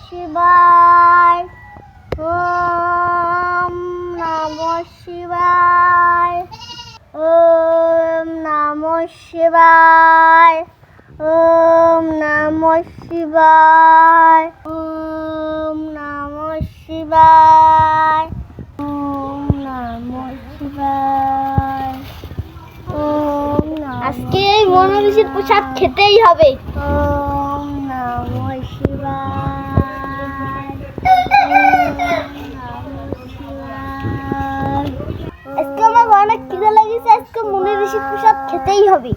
শিবায় ওম নমঃ শিবায় ওম নমঃ শিবায় ওম নমঃ শিবায় ওম নমঃ শিবায় ওম নমঃ শিবায় ওম আজকে এই মনোবিষের প্রসাদ খেতেই হবে। ওম নমঃ শিবায় আজকে আমার অনেক খিদে লেগেছে, আজকে মনোবিষের প্রসাদ খেতেই হবে।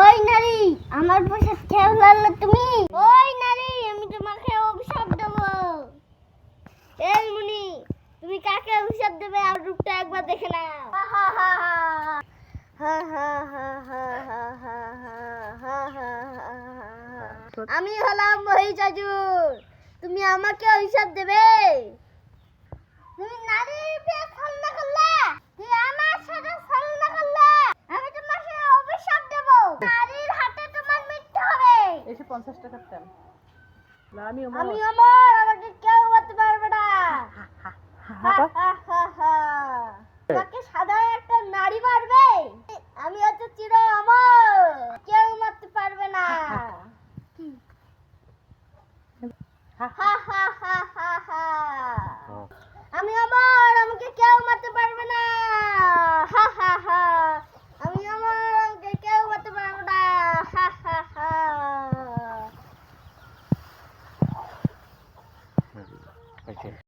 ওই নারী, আমার প্রসাদ খেয়ে ফেললে তুমি। ওই নারী, আমি তোমাকে অভিশাপ দেব। এই মুনি, তুমি কাকে অভিশাপ দেবে? আমার রূপটা একবার দেখে নাও। আমি হলাম মহিষাসুর, তুমি আমাকে অভিশাপ দেবে? তুমি নারীর পেয়ে ছলনা করলে, তুমি আমার সাথে ছলনা করলে, আমি তোমাকে অভিশাপ দেব। নারীর হাতে তোমার মৃত্যু হবে। এসে 50 টাকার তেল। আমি অমর, আমাকে কেউ মারতে পারবে না। তোমাকে সাধারণ একটা নারী মারবে, আমি হচ্ছে চির অমর, কেউ মারতে পারবে না। আমি অমর, আমাকে কেউ মারতে পারবে না। আমি অমর, আমাকে কেউ মারতে পারবে না।